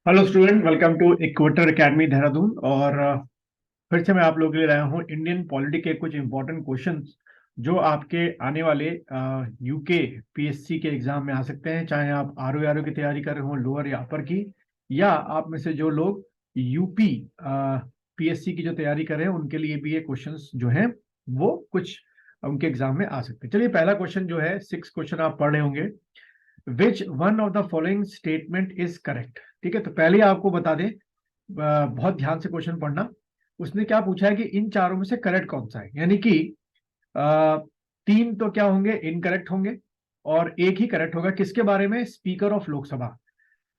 Hello student, welcome to Equator Academy Dehradun. और फिर से मैं आप लोगों के लिए लाया हूँ इंडियन पॉलिटी के कुछ इंपॉर्टेंट क्वेश्चंस जो आपके आने वाले यूके पीएससी के एग्जाम में आ सकते हैं। चाहे आप आरओ की तैयारी कर रहे हो, लोअर या अपर की, या आप में से जो लोग यूपी पीएससी की जो तैयारी कर रहे हैं उनके लिए भी ये क्वेश्चंस जो हैं वो कुछ उनके एग्जाम में आ सकते हैं। चलिए, पहला क्वेश्चन जो है, 6 क्वेश्चन आप पढ़ रहे होंगे। Which one of the following statement is correct. ठीक है, तो पहले आपको बता दें, बहुत ध्यान से क्वेश्चन पढ़ना। उसने क्या पूछा है कि इन चारों में से करेक्ट कौन सा है, यानी कि अ, तीन तो क्या होंगे, इनकरेक्ट होंगे और एक ही करेक्ट होगा। किसके बारे में? Speaker of Lok Sabha.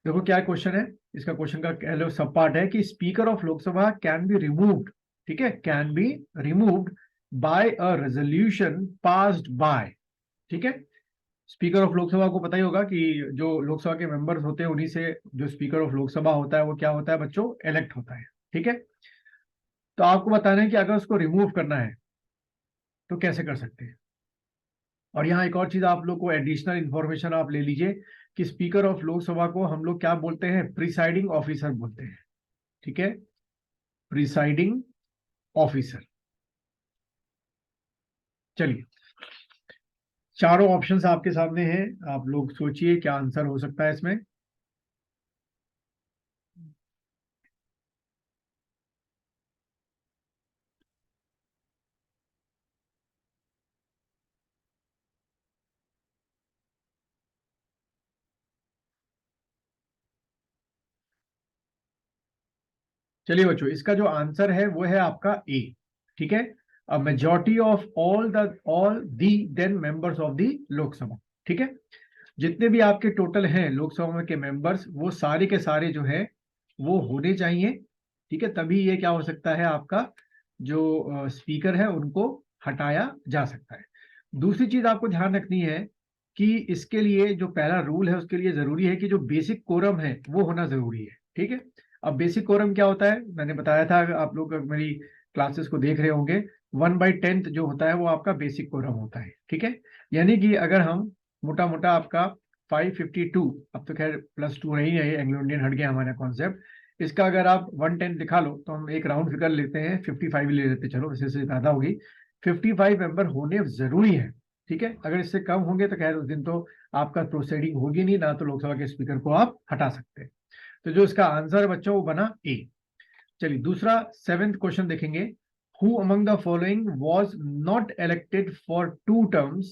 देखो क्या क्वेश्चन है, इसका क्वेश्चन का कह लो सब पार्ट है कि speaker of Lok Sabha can be removed. ठीक है, can be removed by a resolution passed by. ठीक है, स्पीकर ऑफ लोकसभा को पता ही होगा कि जो लोकसभा के मेंबर्स होते हैं उन्हीं से जो स्पीकर ऑफ लोकसभा होता है वो क्या होता है बच्चों, इलेक्ट होता है। ठीक है, तो आपको बताना है कि अगर उसको रिमूव करना है तो कैसे कर सकते हैं। और यहाँ एक और चीज आप लोग को एडिशनल इंफॉर्मेशन आप ले लीजिए कि स्पीकर ऑफ लोकसभा को हम लोग क्या बोलते हैं, प्रिसाइडिंग ऑफिसर बोलते हैं। ठीक है, प्रिसाइडिंग ऑफिसर। चलिए, चारों ऑप्शंस आपके सामने हैं, आप लोग सोचिए क्या आंसर हो सकता है इसमें। चलिए बच्चों, इसका जो आंसर है वो है आपका ए। ठीक है, a majority of all the then members of the Lok Sabha. ठीक है, जितने भी आपके टोटल हैं लोकसभा में के मेंबर्स, वो सारे के सारे जो है वो होने चाहिए। ठीक है, तभी ये क्या हो सकता है, आपका जो स्पीकर है उनको हटाया जा सकता है। दूसरी चीज आपको ध्यान रखनी है कि इसके लिए जो पहला रूल है उसके लिए जरूरी है कि जो बेसिक कोरम है वो होना जरूरी है। ठीक है, अब बेसिक कोरम क्या होता है, मैंने बताया था, अगर आप लोग मेरी क्लासेस को देख रहे होंगे, 1/10 जो होता है वो आपका बेसिक कोरम होता है। ठीक है, यानी कि अगर हम मोटा मोटा आपका 552, अब तो खैर +2 नहीं है, एंग्लो इंडियन हट गया हमारा कॉन्सेप्ट, इसका अगर आप 110 दिखा लो तो हम एक राउंड फिगर लेते हैं, 55 ले लेते, चलो इससे से ज्यादा होगी, 55 मेंबर होने जरूरी है। ठीक है, अगर इससे कम होंगे तो खैर उस दिन तो आपका प्रोसीडिंग होगी नहीं, ना तो लोकसभा के स्पीकर को आप हटा सकते हैं। तो जो इसका आंसर बच्चों वो बना ए। चलिए, दूसरा 7th क्वेश्चन देखेंगे। Who among the following was not elected for 2 terms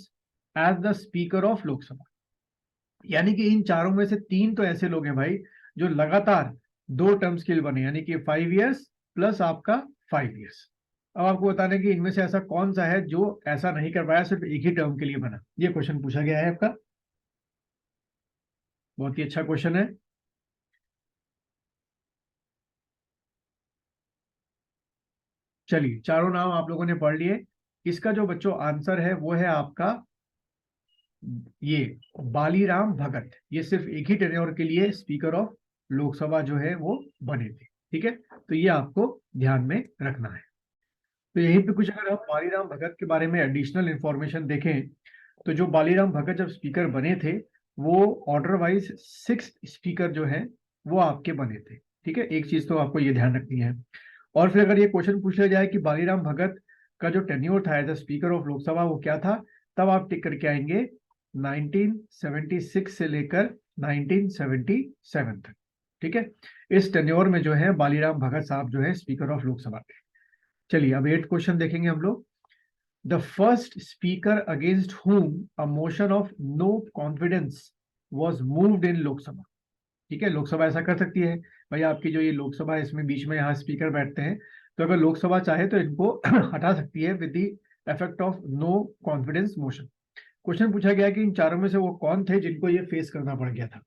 as the speaker of Lok Sabha. यानी कि इन चारों में से तीन तो ऐसे लोग हैं भाई जो लगातार 2 टर्म्स के लिए बने, यानी कि 5 इयर्स प्लस आपका 5 इयर्स। अब आपको बताना है कि इनमें से ऐसा कौन सा है जो ऐसा नहीं कर पाया, सिर्फ एक ही टर्म के लिए बना। ये क्वेश्चन पूछा गया है आपका, बहुत ही अच्छा क्वेश्चन है। चलिए, चारों नाम आप लोगों ने पढ़ लिए। इसका जो बच्चों आंसर है वो है आपका ये बालीराम भगत। ये सिर्फ एक ही टेन्योर के लिए स्पीकर ऑफ लोकसभा जो है वो बने थे। ठीक है, तो ये आपको ध्यान में रखना है। तो यहीं पे कुछ अगर हम बालीराम भगत के बारे में एडिशनल इंफॉर्मेशन देखें, तो जो बालीराम भगत जब स्पीकर बने थे वो ऑर्डर वाइज 6th स्पीकर जो है वो आपके बने थे। ठीक है, एक चीज तो आपको ये ध्यान रखनी है। और फिर अगर ये क्वेश्चन पूछ लिया जाए कि बालीराम भगत का जो टेन्योर था as a speaker of Lok Sabha वो क्या था, तब आप टिक करके आएंगे 1976 से लेकर 1977 तक। ठीक है, इस टेन्योर में जो है बालीराम भगत साहब जो है स्पीकर ऑफ लोकसभा थे। चलिए, अब 8th क्वेश्चन देखेंगे हम लोग। The first speaker against whom a motion of no confidence was moved in Lok Sabha. ठीक है, लोकसभा ऐसा कर सकती है भाई, आपकी जो ये लोकसभा है इसमें बीच में यहाँ स्पीकर बैठते हैं, तो अगर लोकसभा चाहे तो इनको हटा सकती है with the effect of no confidence motion. Question पूछा गया कि इन चारों में से वो कौन थे जिनको ये फेस करना पड़ गया था।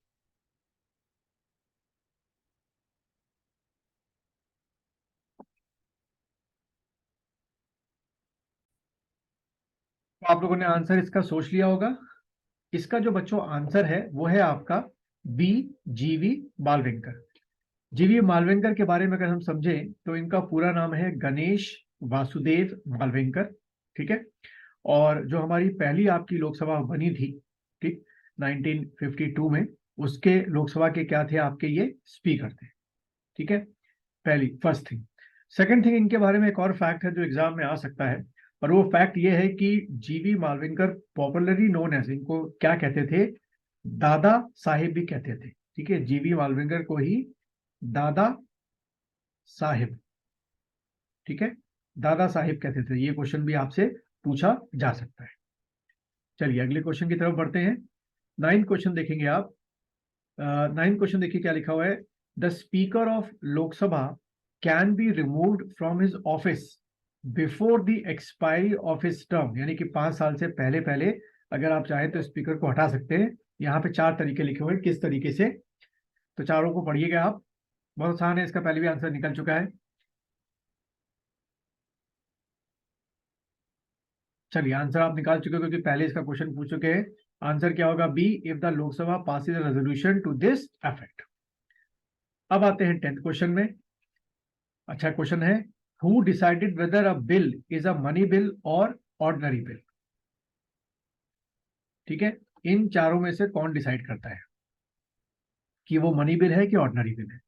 तो आप लोगों ने आंसर इसका सोच लिया होगा। इसका जो बच्चों आंसर है वो है आपका बी, जीवी मालविंकर। जीवी मालविंकर के बारे में अगर हम समझें तो इनका पूरा नाम है गणेश वासुदेव मालविंकर। ठीक है, और जो हमारी पहली आपकी लोकसभा बनी थी, ठीक, 1952 में, उसके लोकसभा के क्या थे, आपके ये स्पीकर थे। ठीक है, पहली फर्स्ट थिंग। सेकंड थिंग, इनके बारे में एक और फैक्ट है जो एग्जाम में आ सकता है, और वो फैक्ट ये है कि जीवी मालविनकर पॉपुलरली नोन एज, इनको क्या कहते थे, दादा साहिब भी कहते थे। ठीक है, जीवी मालविनकर को ही दादा साहिब, ठीक है, दादा साहिब कहते थे। ये क्वेश्चन भी आपसे पूछा जा सकता है। चलिए अगले क्वेश्चन की तरफ बढ़ते हैं। 9th क्वेश्चन देखेंगे आप। 9th क्वेश्चन देखिए क्या लिखा हुआ है। The speaker of Lok Sabha can be removed from his office before the expiry of his term, यानी कि 5 साल से पहले पहले अगर आप चाहें तो स्पीकर को हटा सकते हैं। यहाँ पे 4 तरीके लिखे हुए हैं किस तरीके से, तो चारों को पढ़िएगा आप। बहुत आसान है, इसका पहले भी आंसर निकल चुका है। चलिए आंसर आप निकाल चुके हो क्योंकि पहले इसका क्वेश्चन पूछ चुके हैं। आंसर क्या होगा, B, if the Lok Sabha passes a resolution to this effect. अब आते हैं 10th क्वेश्चन में। अच्छा क्वेश्चन है, who decided whether a bill is a money bill और ऑर्डिनरी बिल। ठीक है, इन चारों में से कौन डिसाइड करता है कि वो मनी बिल है कि ऑर्डिनरी बिल है।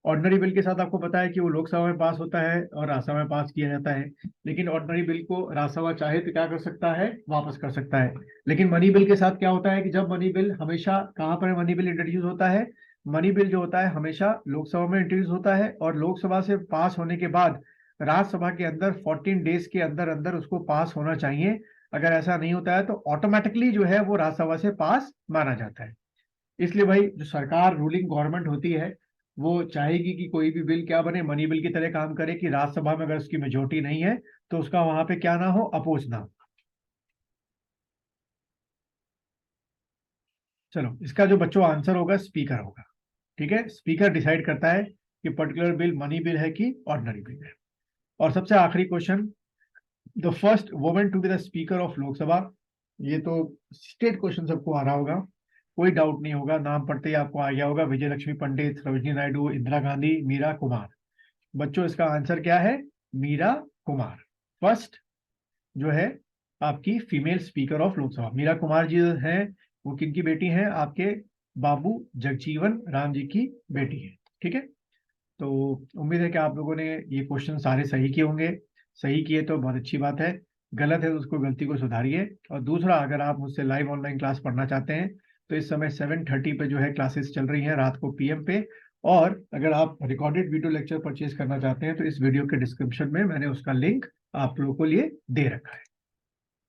ऑर्डिनरी बिल के साथ आपको पता है कि वो लोकसभा में पास होता है और राज्यसभा में पास किया जाता है, लेकिन ऑर्डिनरी बिल को राज्यसभा चाहे तो क्या कर सकता है, वापस कर सकता है। लेकिन मनी बिल के साथ क्या होता है कि जब मनी बिल, हमेशा कहाँ पर मनी बिल इंट्रोड्यूस होता है, मनी बिल जो होता है हमेशा लोकसभा में इंट्रोड्यूस होता है, और लोकसभा से पास होने के बाद राज्यसभा के अंदर 14 डेज के अंदर अंदर उसको पास होना चाहिए। अगर ऐसा नहीं होता है तो ऑटोमेटिकली जो है वो राज्यसभा से पास माना जाता है। इसलिए भाई जो सरकार, रूलिंग गवर्नमेंट होती है, वो चाहेगी कि कोई भी बिल क्या बने, मनी बिल की तरह काम करे, कि राज्यसभा में अगर उसकी मेजोरिटी नहीं है तो उसका वहां पे क्या ना हो, अपोज ना हो। चलो इसका जो बच्चों आंसर होगा, स्पीकर होगा। ठीक है, स्पीकर डिसाइड करता है कि पर्टिकुलर बिल मनी बिल है कि ऑर्डिनरी बिल है। और सबसे आखिरी question, the first women to be the speaker of Lok Sabha. ये तो स्टेट क्वेश्चन सबको आ रहा होगा, कोई डाउट नहीं होगा, नाम पढ़ते ही आपको आ गया होगा, विजय लक्ष्मी पंडित, सरोजिनी नायडू, इंदिरा गांधी, मीरा कुमार। बच्चों इसका आंसर क्या है, मीरा कुमार। फर्स्ट जो है आपकी female speaker of Lok Sabha Meera Kumar ji हैं। वो किनकी बेटी हैं, आपके बाबू जगजीवन राम जी की बेटी है। ठीक है, तो उम्मीद है कि आप लोगों ने ये क्वेश्चन सारे सही किए होंगे। सही किए तो बहुत अच्छी बात है, गलत है तो उसको, गलती को सुधारिए। और दूसरा, अगर आप मुझसे लाइव ऑनलाइन क्लास पढ़ना चाहते हैं तो इस समय 7:30 पे जो है क्लासेस चल रही हैं, रात को PM पे। और अगर आप रिकॉर्डेड वीडियो लेक्चर परचेज करना चाहते हैं तो इस वीडियो के डिस्क्रिप्शन में मैंने उसका लिंक आप लोगों को लिए दे रखा है।